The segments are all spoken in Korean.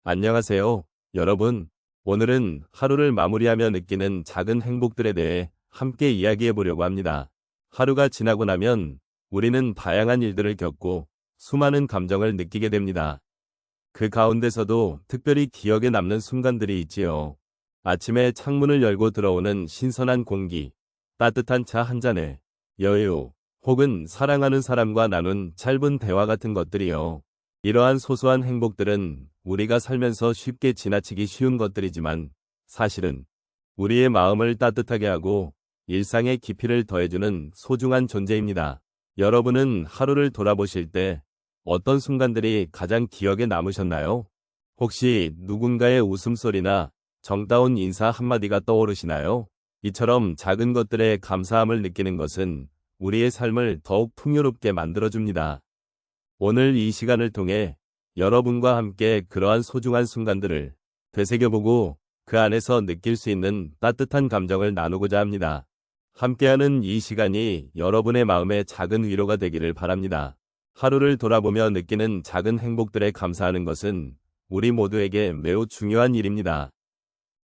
안녕하세요, 여러분. 오늘은 하루를 마무리하며 느끼는 작은 행복들에 대해 함께 이야기해 보려고 합니다. 하루가 지나고 나면 우리는 다양한 일들을 겪고 수많은 감정을 느끼게 됩니다. 그 가운데서도 특별히 기억에 남는 순간들이 있지요. 아침에 창문을 열고 들어오는 신선한 공기, 따뜻한 차 한 잔에 여유, 혹은 사랑하는 사람과 나눈 짧은 대화 같은 것들이요. 이러한 소소한 행복들은 우리가 살면서 쉽게 지나치기 쉬운 것들이지만 사실은 우리의 마음을 따뜻하게 하고 일상의 깊이를 더해주는 소중한 존재입니다. 여러분은 하루를 돌아보실 때 어떤 순간들이 가장 기억에 남으셨나요? 혹시 누군가의 웃음소리나 정다운 인사 한마디가 떠오르시나요? 이처럼 작은 것들에 감사함을 느끼는 것은 우리의 삶을 더욱 풍요롭게 만들어줍니다. 오늘 이 시간을 통해 여러분과 함께 그러한 소중한 순간들을 되새겨보고 그 안에서 느낄 수 있는 따뜻한 감정을 나누고자 합니다. 함께하는 이 시간이 여러분의 마음에 작은 위로가 되기를 바랍니다. 하루를 돌아보며 느끼는 작은 행복들에 감사하는 것은 우리 모두에게 매우 중요한 일입니다.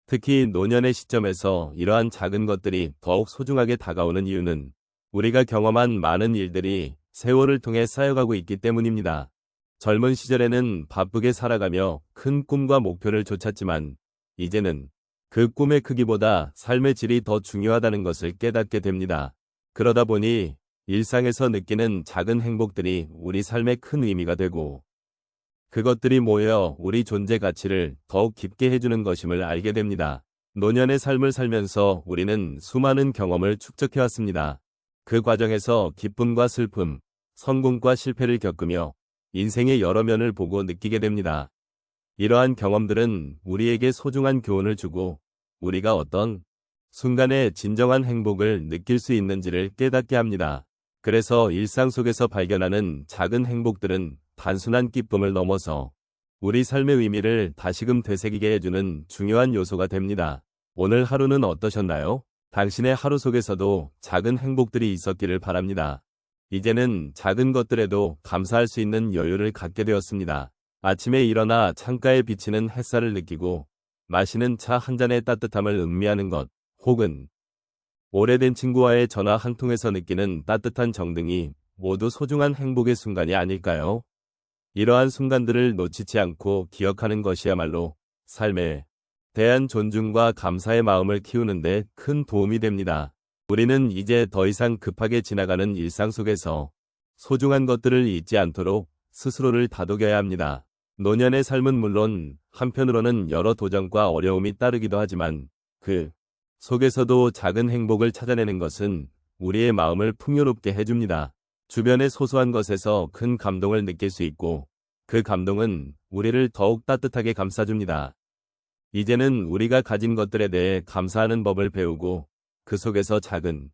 특히 노년의 시점에서 이러한 작은 것들이 더욱 소중하게 다가오는 이유는 우리가 경험한 많은 일들이 세월을 통해 쌓여가고 있기 때문입니다. 젊은 시절에는 바쁘게 살아가며 큰 꿈과 목표를 좇았지만 이제는 그 꿈의 크기보다 삶의 질이 더 중요하다는 것을 깨닫게 됩니다. 그러다 보니 일상에서 느끼는 작은 행복들이 우리 삶에 큰 의미가 되고 그것들이 모여 우리 존재 가치를 더욱 깊게 해주는 것임을 알게 됩니다. 노년의 삶을 살면서 우리는 수많은 경험을 축적해왔습니다. 그 과정에서 기쁨과 슬픔, 성공과 실패를 겪으며 인생의 여러 면을 보고 느끼게 됩니다. 이러한 경험들은 우리에게 소중한 교훈을 주고 우리가 어떤 순간에 진정한 행복을 느낄 수 있는지를 깨닫게 합니다. 그래서 일상 속에서 발견하는 작은 행복들은 단순한 기쁨을 넘어서 우리 삶의 의미를 다시금 되새기게 해주는 중요한 요소가 됩니다. 오늘 하루는 어떠셨나요? 당신의 하루 속에서도 작은 행복들이 있었기를 바랍니다. 이제는 작은 것들에도 감사할 수 있는 여유를 갖게 되었습니다. 아침에 일어나 창가에 비치는 햇살을 느끼고 마시는 차 한 잔의 따뜻함을 음미하는 것, 혹은 오래된 친구와의 전화 한 통에서 느끼는 따뜻한 정등이 모두 소중한 행복의 순간이 아닐까요? 이러한 순간들을 놓치지 않고 기억하는 것이야말로 삶에 대한 존중과 감사의 마음을 키우는 데 큰 도움이 됩니다. 우리는 이제 더 이상 급하게 지나가는 일상 속에서 소중한 것들을 잊지 않도록 스스로를 다독여야 합니다. 노년의 삶은 물론 한편으로는 여러 도전과 어려움이 따르기도 하지만 그 속에서도 작은 행복을 찾아내는 것은 우리의 마음을 풍요롭게 해줍니다. 주변의 소소한 것에서 큰 감동을 느낄 수 있고 그 감동은 우리를 더욱 따뜻하게 감싸줍니다. 이제는 우리가 가진 것들에 대해 감사하는 법을 배우고 그 속에서 작은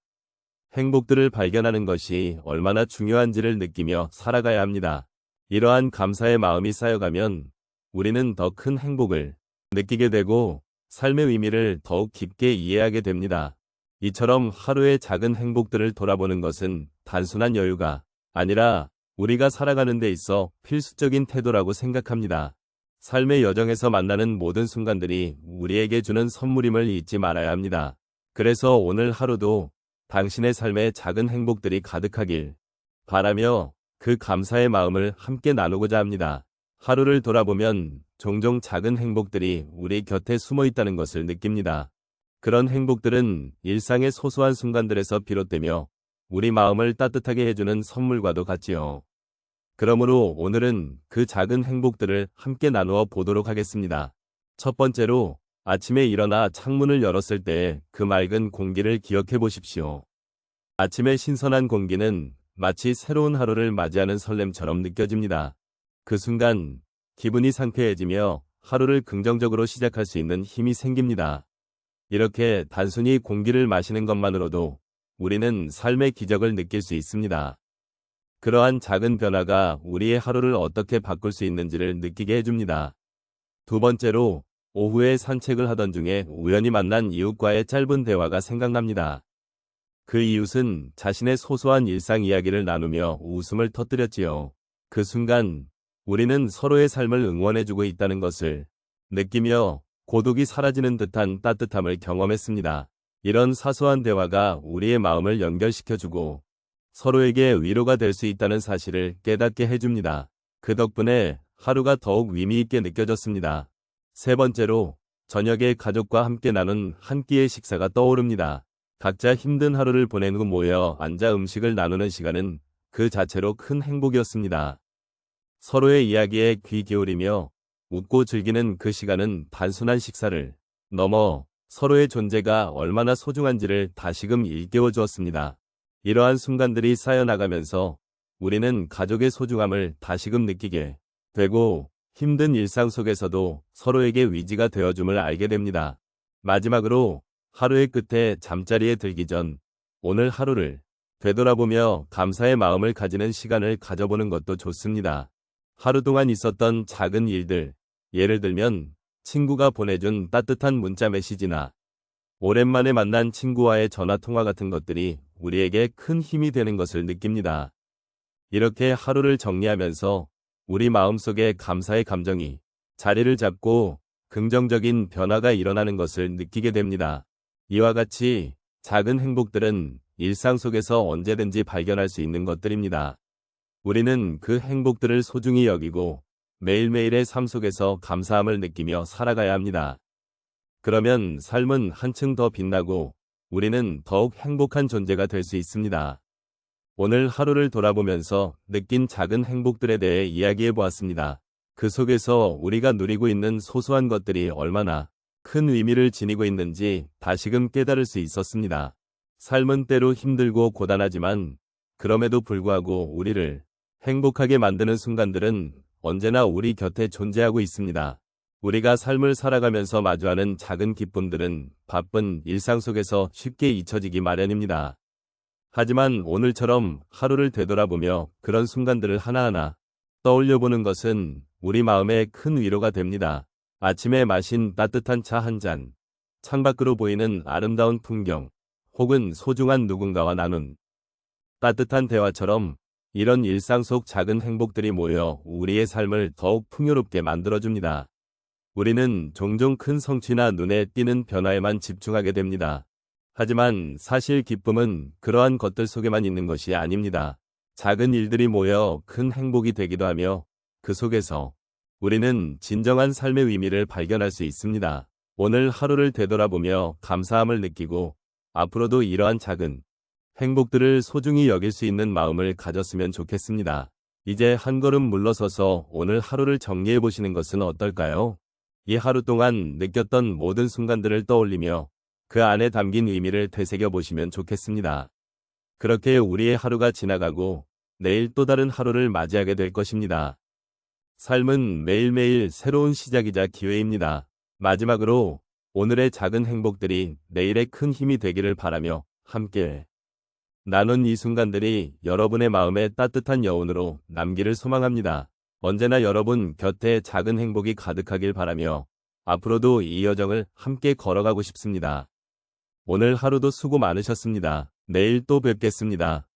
행복들을 발견하는 것이 얼마나 중요한지를 느끼며 살아가야 합니다. 이러한 감사의 마음이 쌓여가면 우리는 더 큰 행복을 느끼게 되고 삶의 의미를 더욱 깊게 이해하게 됩니다. 이처럼 하루의 작은 행복들을 돌아보는 것은 단순한 여유가 아니라 우리가 살아가는 데 있어 필수적인 태도라고 생각합니다. 삶의 여정에서 만나는 모든 순간들이 우리에게 주는 선물임을 잊지 말아야 합니다. 그래서 오늘 하루도 당신의 삶에 작은 행복들이 가득하길 바라며 그 감사의 마음을 함께 나누고자 합니다. 하루를 돌아보면 종종 작은 행복들이 우리 곁에 숨어 있다는 것을 느낍니다. 그런 행복들은 일상의 소소한 순간들에서 비롯되며 우리 마음을 따뜻하게 해주는 선물과도 같지요. 그러므로 오늘은 그 작은 행복들을 함께 나누어 보도록 하겠습니다. 첫 번째로 아침에 일어나 창문을 열었을 때 그 맑은 공기를 기억해 보십시오. 아침의 신선한 공기는 마치 새로운 하루를 맞이하는 설렘처럼 느껴집니다. 그 순간 기분이 상쾌해지며 하루를 긍정적으로 시작할 수 있는 힘이 생깁니다. 이렇게 단순히 공기를 마시는 것만으로도 우리는 삶의 기적을 느낄 수 있습니다. 그러한 작은 변화가 우리의 하루를 어떻게 바꿀 수 있는지를 느끼게 해줍니다. 두 번째로 오후에 산책을 하던 중에 우연히 만난 이웃과의 짧은 대화가 생각납니다. 그 이웃은 자신의 소소한 일상 이야기를 나누며 웃음을 터뜨렸지요. 그 순간 우리는 서로의 삶을 응원해주고 있다는 것을 느끼며 고독이 사라지는 듯한 따뜻함을 경험했습니다. 이런 사소한 대화가 우리의 마음을 연결시켜주고 서로에게 위로가 될 수 있다는 사실을 깨닫게 해줍니다. 그 덕분에 하루가 더욱 의미 있게 느껴졌습니다. 세 번째로, 저녁에 가족과 함께 나눈 한 끼의 식사가 떠오릅니다. 각자 힘든 하루를 보낸 후 모여 앉아 음식을 나누는 시간은 그 자체로 큰 행복이었습니다. 서로의 이야기에 귀 기울이며 웃고 즐기는 그 시간은 단순한 식사를 넘어 서로의 존재가 얼마나 소중한지를 다시금 일깨워 주었습니다. 이러한 순간들이 쌓여나가면서 우리는 가족의 소중함을 다시금 느끼게 되고 힘든 일상 속에서도 서로에게 위지가 되어줌을 알게 됩니다. 마지막으로 하루의 끝에 잠자리에 들기 전 오늘 하루를 되돌아보며 감사의 마음을 가지는 시간을 가져보는 것도 좋습니다. 하루 동안 있었던 작은 일들, 예를 들면 친구가 보내준 따뜻한 문자 메시지나 오랜만에 만난 친구와의 전화 통화 같은 것들이 우리에게 큰 힘이 되는 것을 느낍니다. 이렇게 하루를 정리하면서 우리 마음속에 감사의 감정이 자리를 잡고 긍정적인 변화가 일어나는 것을 느끼게 됩니다. 이와 같이 작은 행복들은 일상 속에서 언제든지 발견할 수 있는 것들입니다. 우리는 그 행복들을 소중히 여기고 매일매일의 삶 속에서 감사함을 느끼며 살아가야 합니다. 그러면 삶은 한층 더 빛나고 우리는 더욱 행복한 존재가 될 수 있습니다. 오늘 하루를 돌아보면서 느낀 작은 행복들에 대해 이야기해 보았습니다. 그 속에서 우리가 누리고 있는 소소한 것들이 얼마나 큰 의미를 지니고 있는지 다시금 깨달을 수 있었습니다. 삶은 때로 힘들고 고단하지만 그럼에도 불구하고 우리를 행복하게 만드는 순간들은 언제나 우리 곁에 존재하고 있습니다. 우리가 삶을 살아가면서 마주하는 작은 기쁨들은 바쁜 일상 속에서 쉽게 잊혀지기 마련입니다. 하지만 오늘처럼 하루를 되돌아보며 그런 순간들을 하나하나 떠올려보는 것은 우리 마음에 큰 위로가 됩니다. 아침에 마신 따뜻한 차 한 잔, 창밖으로 보이는 아름다운 풍경, 혹은 소중한 누군가와 나눈 따뜻한 대화처럼 이런 일상 속 작은 행복들이 모여 우리의 삶을 더욱 풍요롭게 만들어줍니다. 우리는 종종 큰 성취나 눈에 띄는 변화에만 집중하게 됩니다. 하지만 사실 기쁨은 그러한 것들 속에만 있는 것이 아닙니다. 작은 일들이 모여 큰 행복이 되기도 하며 그 속에서 우리는 진정한 삶의 의미를 발견할 수 있습니다. 오늘 하루를 되돌아보며 감사함을 느끼고 앞으로도 이러한 작은 행복들을 소중히 여길 수 있는 마음을 가졌으면 좋겠습니다. 이제 한 걸음 물러서서 오늘 하루를 정리해 보시는 것은 어떨까요? 이 하루 동안 느꼈던 모든 순간들을 떠올리며 그 안에 담긴 의미를 되새겨 보시면 좋겠습니다. 그렇게 우리의 하루가 지나가고 내일 또 다른 하루를 맞이하게 될 것입니다. 삶은 매일매일 새로운 시작이자 기회입니다. 마지막으로 오늘의 작은 행복들이 내일의 큰 힘이 되기를 바라며 함께 나눈 이 순간들이 여러분의 마음에 따뜻한 여운으로 남기를 소망합니다. 언제나 여러분 곁에 작은 행복이 가득하길 바라며 앞으로도 이 여정을 함께 걸어가고 싶습니다. 오늘 하루도 수고 많으셨습니다. 내일 또 뵙겠습니다.